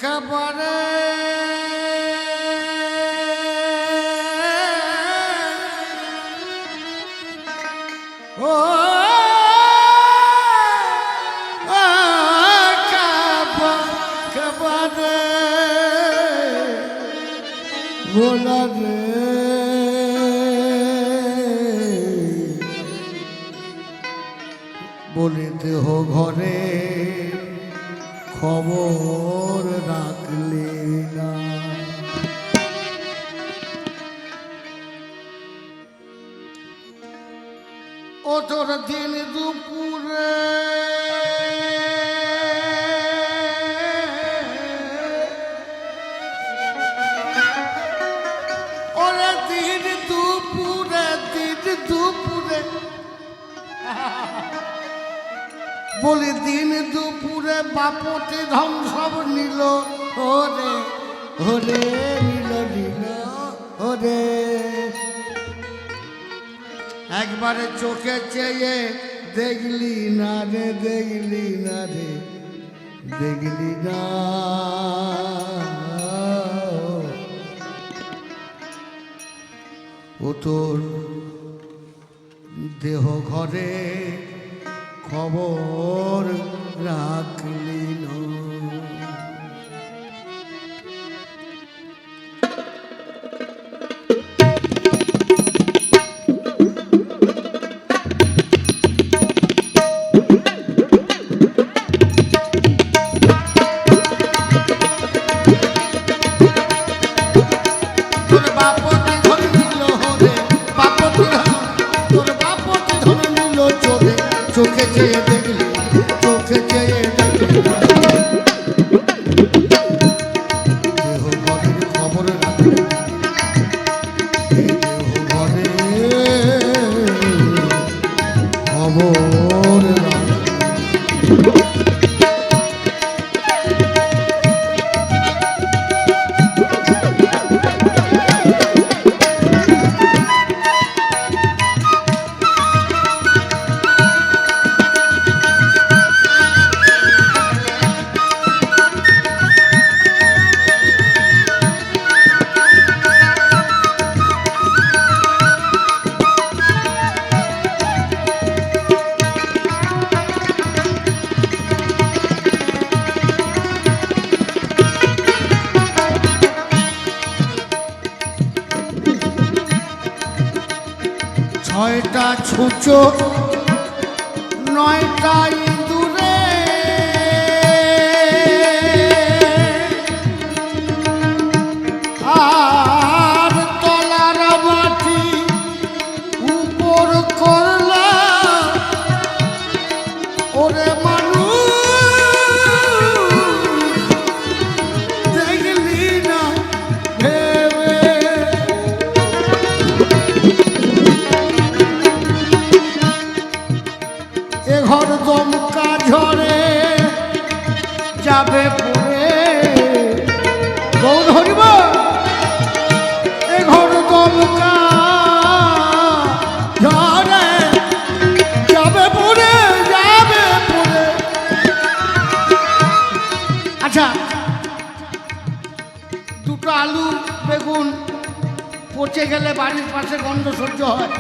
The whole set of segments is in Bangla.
কবরে ও কবরে ভোলা রে বলে দেহ ঘরে খবর রাখলে না। ও তোর দিন দুপুরে ওরে দিন দুপুরে বলি দিন দুপুরে বাপতি ধন সব নিল ওরে ওরে নিল ওরে একবারে চোখে চেয়ে দেখলি না রে দেখলি না ও তোর দেহ ঘরে খবর রাখলি না। চোখে চেয়ে দেখলি দেহ ঘরের খবর রাখলি দেহ ঘরে খবর রাখলি। ছয়টা ছুঁচো নয়টা ইঁদুরে আর তলার মাটি উপর করলা ওরে মানুষ দেখলি না ভেবে ঘর দমকা ঝরে যাবে পড়ে গৌর হরিব এ ঘর দমকা ঝরে যাবে পড়ে আচ্ছা দুটো আলু বেগুন পচে গেলে বাড়ির পাশে গন্ধ সহ্য হয়,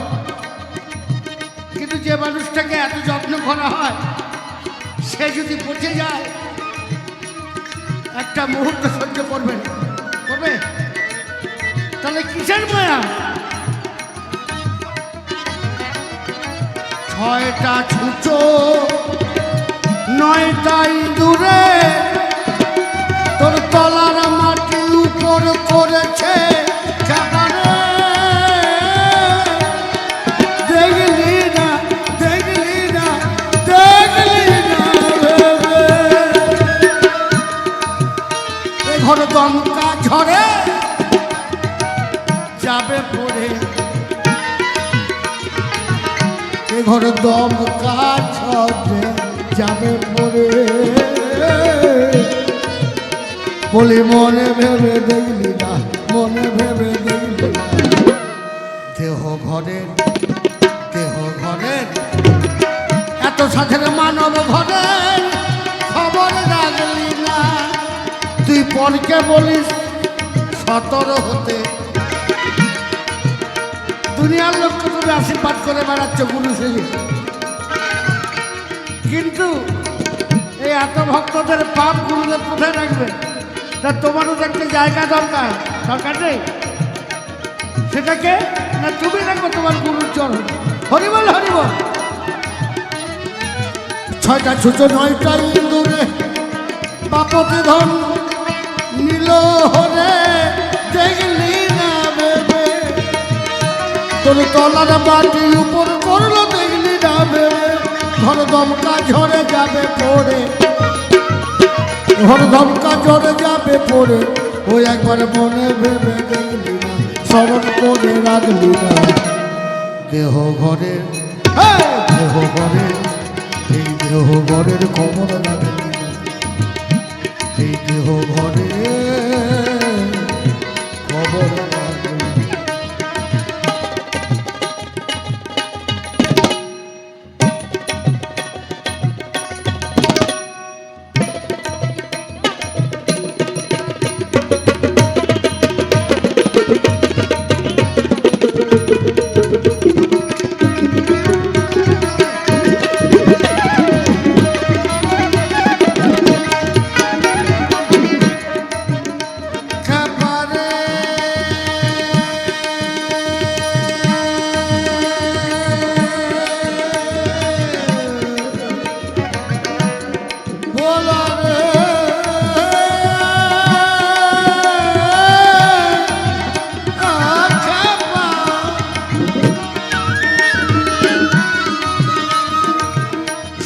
কিন্তু যে মানুষটাকে এত যত্ন করা হয় সে যদি পচে যায় একটা মুহূর্ত সহ্য করবে তাহলে কিসের মায়া? ছয়টা ছুঁচো নয়টা ইঁদুরে তোর তলার মাটি উপর করেছে দমকা ঝরে যাবে পড়ে এ ঘর দম কাজ যাবে পরে বলি মনে ভেবে দেখলি না, মনে ভেবে দেখলি না। দেহ ঘরের এত সাথের মানব ঘরের খবর রাখলি না। তুই পরকে বলিস সতর্ক হতে, দুনিয়ার লোককে তুমি আশীর্বাদ করে বেড়াচ্ছ গুরু সেজে, কিন্তু এই এত ভক্তদের পাপ গুরুদেব কোথায় রাখবে? তা তোমারও তো একটা জায়গা দরকার নেই? সেটাকে না তুমি রাখো তোমার গুরুর চরণ। হরিবল হরিবল। 6টা ছোট 9টা ইন্দুরে বাপতি ধন নীল হরে দেখলি না ভেবে, তোর তলার বাটি উপর করলো দেখলি না ভেবে, ঘর দমকা ঝরে যাবে পড়ে, ঘর দমকা ঝরে যাবে পড়ে। ওই একবার মনে ভেবে দেখলি না, স্মরণ করে রাখলি না। দেহ ঘরের দেহ ঘরের এই দেহ ঘরের খবর রাখলি না, এই দেহ ঘরের খবর রাখলি না।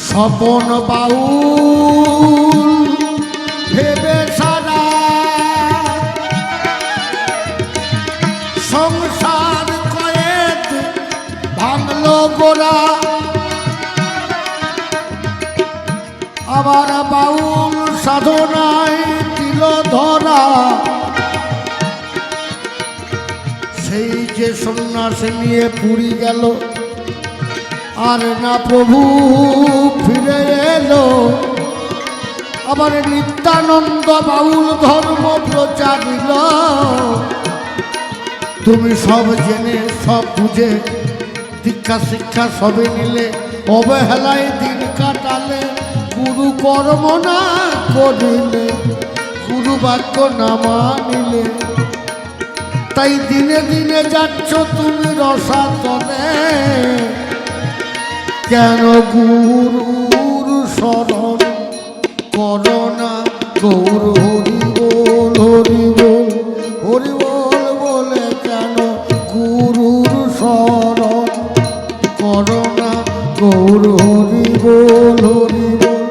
স্বপন বাউল ভেবে সারা সংসার কয়েক ভাঙলো গোড়া, আবার বাউল সাধনায় দিল ধরা। সেই যে সন্ন্যাস নিয়ে পুরী গেল, আর না প্রভু ফিরে এলো। আবার নিত্যানন্দ বাউল ধর্ম প্রচারিল। তুমি সব জেনে সব বুঝে দীক্ষা শিক্ষা সবে নিলে, অবহেলায় দিন কাটালে, গুরু কর্ম না করিলে, গুরু বাক্য না মানিলে। তাই দিনে দিনে যাচ্ছ তুমি রসাতলে, কেন গুরুর শরণ করো না? গৌর হরি বল হরি বল হরি বল বলে কেন গুরুর শরণ করো না? গৌর হরি বল হরি বল।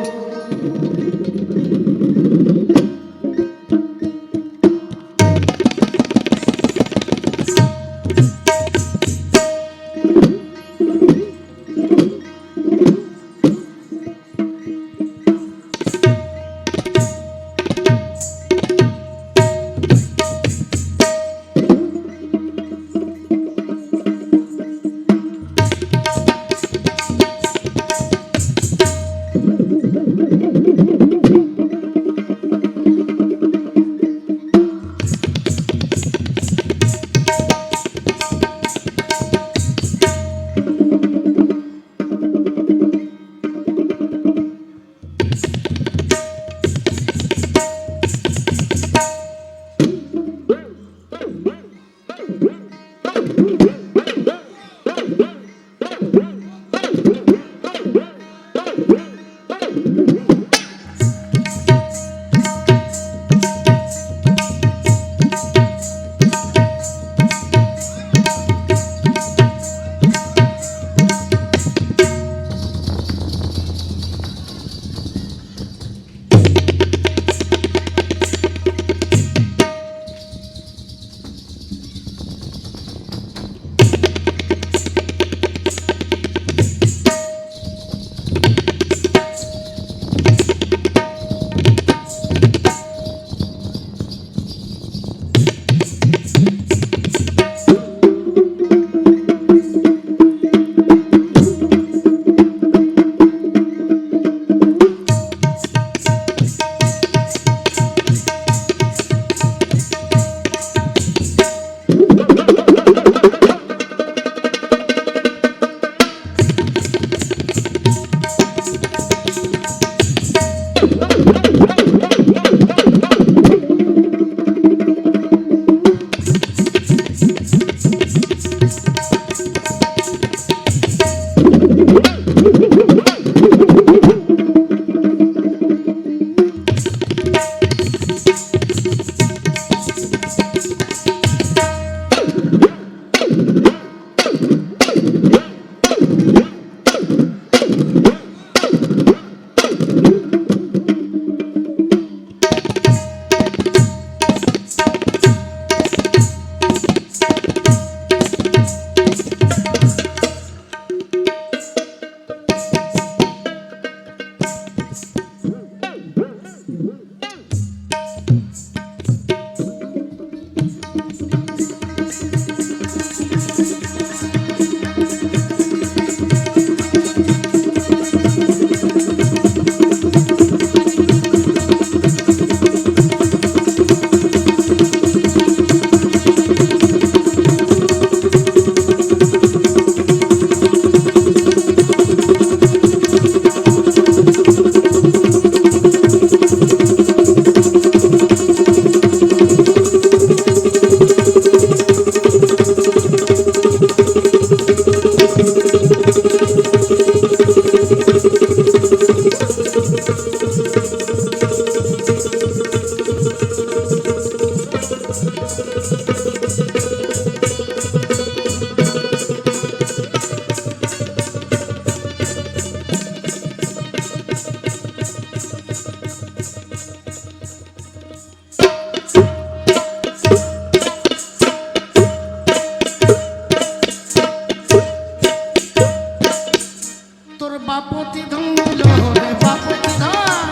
বাপতি ধনিল হরে বাপতি ধান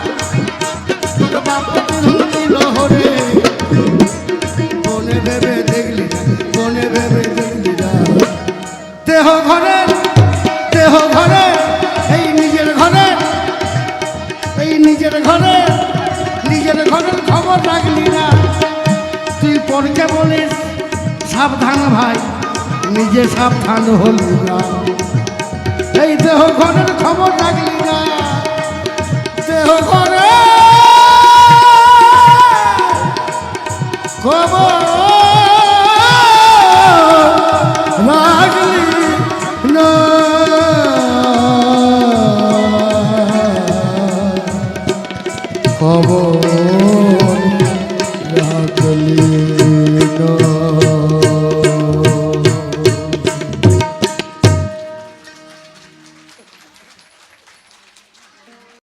তোর বাপতি ধনিল হরে বনে ভেবে দেখলি না বনে ভেবে দেখলি না দেহ ঘরে এই নিজের ঘরে নিজের ঘরের খবর রাখলি না তুই পরকে বলিস সাবধান ভাই নিজে সাবধান হলি না এই দেহ ঘরের খবর রাখলি না দেহ ঘরে খবর রাখলি না খবর রাখলি না